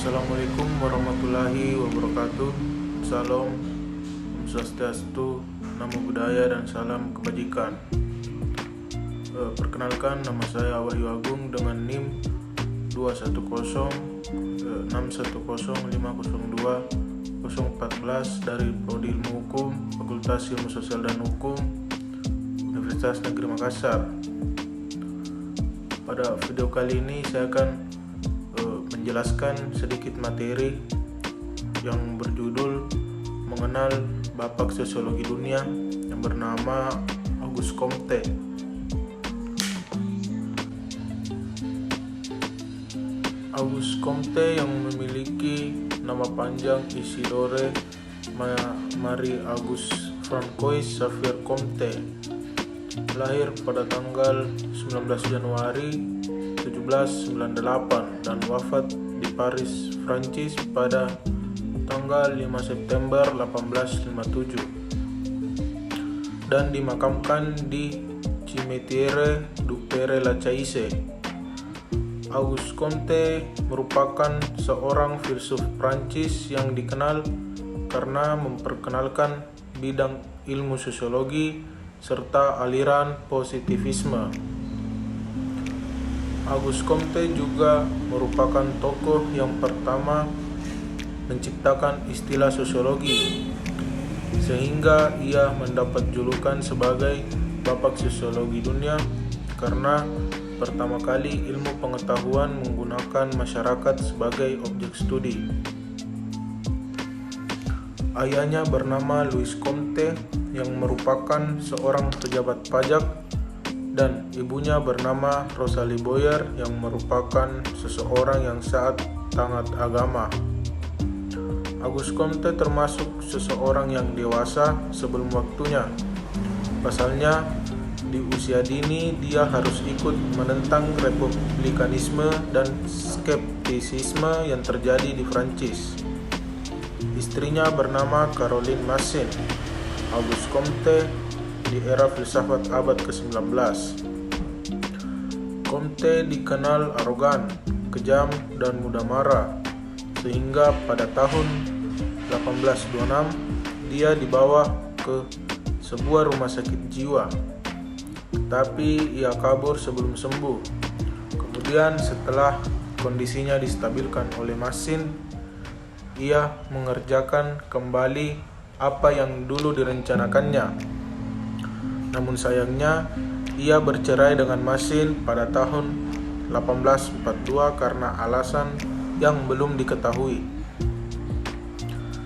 Assalamualaikum warahmatullahi wabarakatuh. Salam, Om Swastiastu, Namo Buddhaya, dan salam kebajikan. Perkenalkan, nama saya Wahyu Agung dengan NIM 210610502 dari Prodi Ilmu Hukum, Fakultas Ilmu Sosial dan Hukum, Universitas Negeri Makassar. Pada video kali ini saya akan menjelaskan sedikit materi yang berjudul mengenal Bapak Sosiologi Dunia yang bernama Auguste Comte. Auguste Comte yang memiliki nama panjang Isidore Marie Auguste Francois Xavier Comte, lahir pada tanggal 19 Januari 1798 dan wafat di Paris, Prancis pada tanggal 5 September 1857 dan dimakamkan di Cimetière du Père Lachaise. Auguste Comte merupakan seorang filsuf Prancis yang dikenal karena memperkenalkan bidang ilmu sosiologi serta aliran positivisme. Auguste Comte juga merupakan tokoh yang pertama menciptakan istilah sosiologi, sehingga ia mendapat julukan sebagai Bapak Sosiologi Dunia karena pertama kali ilmu pengetahuan menggunakan masyarakat sebagai objek studi. Ayahnya bernama Louis Comte yang merupakan seorang pejabat pajak, dan ibunya bernama Rosalie Boyer yang merupakan seseorang yang sangat agama. Auguste Comte termasuk seseorang yang dewasa sebelum waktunya. Pasalnya, di usia dini dia harus ikut menentang republikanisme dan skeptisisme yang terjadi di Prancis. Istrinya bernama Caroline Massin. Auguste Comte di era filsafat abad ke-19. Comte dikenal arogan, kejam, dan mudah marah, sehingga pada tahun 1826 dia dibawa ke sebuah rumah sakit jiwa, tapi ia kabur sebelum sembuh. Kemudian setelah kondisinya distabilkan oleh Massin, ia mengerjakan kembali apa yang dulu direncanakannya. Namun sayangnya, ia bercerai dengan Massin pada tahun 1842 karena alasan yang belum diketahui.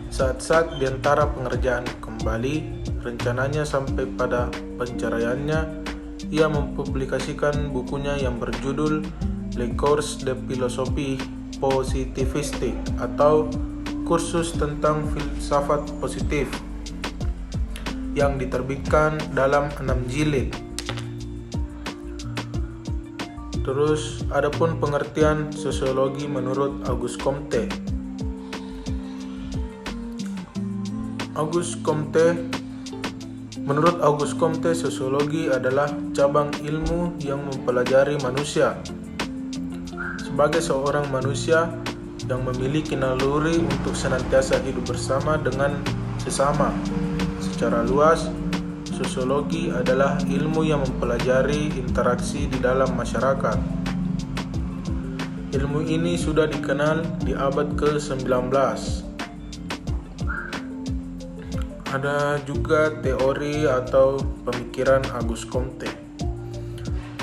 Saat-saat di antara pengerjaan kembali rencananya sampai pada penceraiannya, ia mempublikasikan bukunya yang berjudul Le Cours de Philosophie Positiviste atau kursus tentang filsafat positif yang diterbitkan dalam 6 jilid. Terus, adapun pengertian sosiologi menurut Auguste Comte. Menurut Auguste Comte, sosiologi adalah cabang ilmu yang mempelajari manusia sebagai seorang manusia yang memiliki naluri untuk senantiasa hidup bersama dengan sesama. Secara luas, sosiologi adalah ilmu yang mempelajari interaksi di dalam masyarakat. Ilmu ini sudah dikenal di abad ke-19. Ada juga teori atau pemikiran Auguste Comte.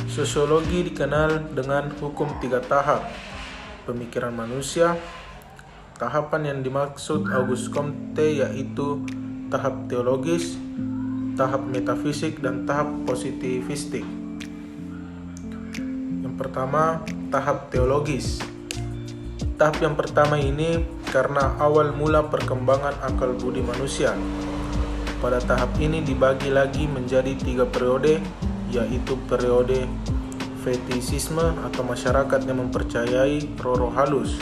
Sosiologi dikenal dengan hukum 3 tahap. Pemikiran manusia. Tahapan yang dimaksud Auguste Comte yaitu tahap teologis, tahap metafisik, dan tahap positivistik. Yang pertama, tahap teologis. Tahap yang pertama ini karena awal mula perkembangan akal budi manusia. Pada tahap ini dibagi lagi menjadi 3 periode, yaitu periode fetisisme atau masyarakat yang mempercayai roh-roh halus,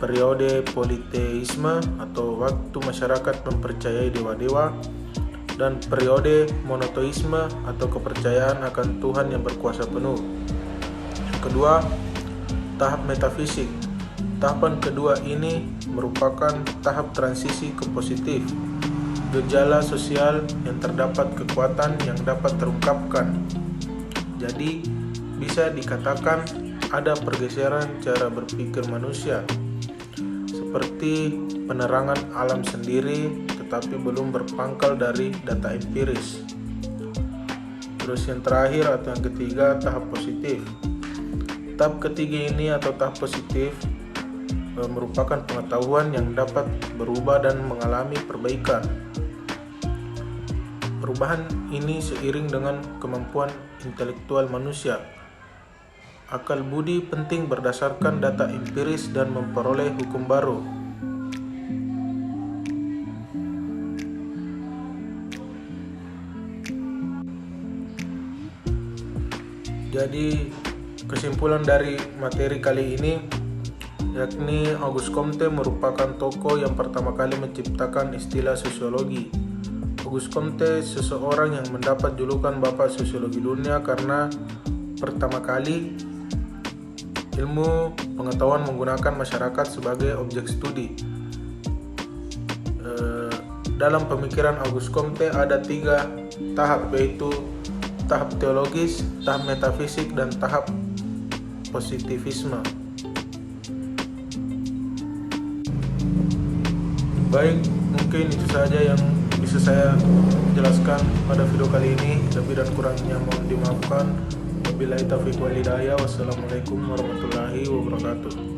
periode politeisme atau waktu masyarakat mempercayai dewa-dewa, dan periode monoteisme atau kepercayaan akan Tuhan yang berkuasa penuh. Kedua, tahap metafisik Tahapan kedua ini merupakan tahap transisi ke positif. Gejala sosial yang terdapat kekuatan yang dapat terungkapkan. Jadi, bisa dikatakan ada pergeseran cara berpikir manusia, seperti penerangan alam sendiri tetapi belum berpangkal dari data empiris. Terus yang terakhir atau yang ketiga, tahap positif. Tahap ketiga ini atau tahap positif merupakan pengetahuan yang dapat berubah dan mengalami perbaikan. Perubahan ini seiring dengan kemampuan intelektual manusia. Akal budi penting berdasarkan data empiris dan memperoleh hukum baru. Jadi, kesimpulan dari materi kali ini yakni Auguste Comte merupakan tokoh yang pertama kali menciptakan istilah sosiologi. Auguste Comte seseorang yang mendapat julukan Bapak Sosiologi Dunia karena pertama kali ilmu pengetahuan menggunakan masyarakat sebagai objek studi. Dalam pemikiran Auguste Comte ada 3 tahap, yaitu tahap teologis, tahap metafisik, dan tahap positivisme. Baik, mungkin itu saja yang bisa saya jelaskan pada video kali ini. Lebih dan kurangnya mohon dimaafkan. Wabillahi taufiq wal hidayah. Wassalamualaikum warahmatullahi wabarakatuh.